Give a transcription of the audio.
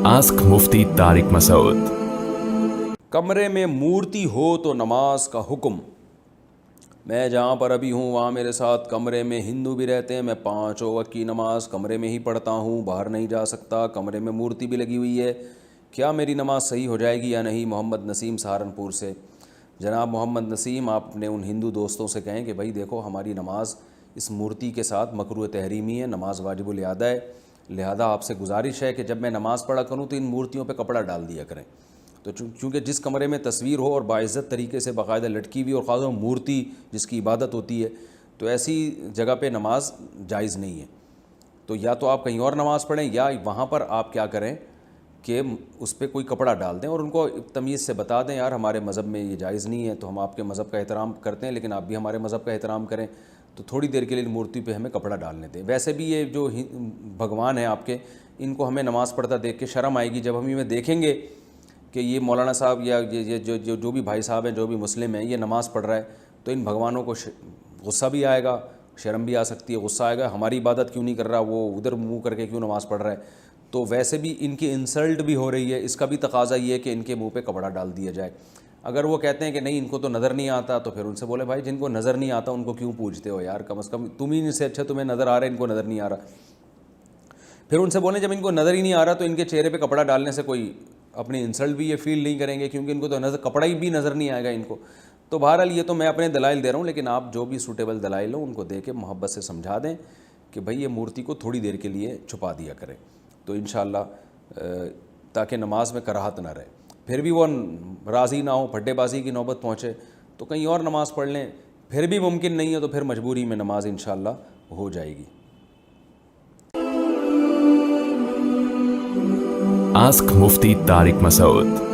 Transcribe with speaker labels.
Speaker 1: Ask मुफ्ती तारिक मसूद।
Speaker 2: कमरे में मूर्ति हो तो नमाज का हुक्म। मैं जहाँ पर अभी हूँ वहाँ मेरे साथ कमरे में हिंदू भी रहते हैं। मैं 5 वक्त की नमाज़ कमरे में ही पढ़ता हूँ, बाहर नहीं जा सकता। कमरे में मूर्ति भी लगी हुई है, क्या मेरी नमाज़ सही हो जाएगी या नहीं? मोहम्मद नसीम सहारनपुर से। जनाब मोहम्मद नसीम, आप अपने उन हिंदू दोस्तों से कहें कि भाई देखो, हमारी नमाज़ इस मूर्ति के साथ मकरूह तहरीमी है, नमाज वाजिबुल इयादा है। लिहाजा आपसे गुजारिश है कि जब मैं नमाज़ पढ़ा करूँ तो इन मूर्तियों पे कपड़ा डाल दिया करें। तो क्योंकि जिस कमरे में तस्वीर हो और बाइज़्ज़त तरीके से बाकायदा लटकी हुई और ख़ास मूर्ति जिसकी इबादत होती है, तो ऐसी जगह पे नमाज जायज़ नहीं है। तो या तो आप कहीं और नमाज़ पढ़ें या वहाँ पर आप क्या करें कि उस पर कोई कपड़ा डाल दें और उनको तमीज़ से बता दें, यार हमारे मज़हब में ये जायज़ नहीं है, तो हम आपके मज़हब का एहतराम करते हैं लेकिन आप भी हमारे मज़हब का एहतराम करें, तो थोड़ी देर के लिए मूर्ति पे हमें कपड़ा डालने दें। वैसे भी ये जो भगवान है आपके, इनको हमें नमाज़ पढ़ता देख के शर्म आएगी जब हम इन्हें देखेंगे कि ये मौलाना साहब या ये जो भी भाई साहब हैं, जो भी मुस्लिम हैं, ये नमाज़ पढ़ रहा है, तो इन भगवानों को गुस्सा भी आएगा, शर्म भी आ सकती है, गुस्सा आएगा, हमारी इबादत क्यों नहीं कर रहा, वो उधर मुंह करके क्यों नमाज़ पढ़ रहा है। तो वैसे भी इनकी इंसल्ट भी हो रही है, इसका भी तकाज़ा ये है कि इनके मुंह पे कपड़ा डाल दिया जाए। अगर वो कहते हैं कि नहीं इनको तो नज़र नहीं आता, तो फिर उनसे बोले भाई जिनको नज़र नहीं आता उनको क्यों पूछते हो यार, कम से कम तुम ही इनसे अच्छा तुम्हें नज़र आ रहा है, इनको नज़र नहीं आ रहा। फिर उनसे बोलें जब इनको नज़र ही नहीं आ रहा तो इनके चेहरे पे कपड़ा डालने से कोई अपनी इंसल्ट भी ये फील नहीं करेंगे, क्योंकि इनको तो नज़र कपड़ा ही भी नज़र नहीं आएगा इनको। तो बहरहाल ये तो मैं अपने दलाइल दे रहा हूँ, लेकिन आप जो भी सूटेबल दलाइल हो उनको दे के मोहब्बत से समझा दें कि भाई ये मूर्ति को थोड़ी देर के लिए छुपा दिया करें, तो इंशाअल्लाह ताकि नमाज में कराहत ना रहे। फिर भी वो राज़ी ना हो, फड्डेबाजी की नौबत पहुँचे तो कहीं और नमाज़ पढ़ लें। फिर भी मुमकिन नहीं है तो फिर मजबूरी में नमाज इंशाअल्लाह हो जाएगी।
Speaker 1: आस्क मुफ्ती तारिक मसूद।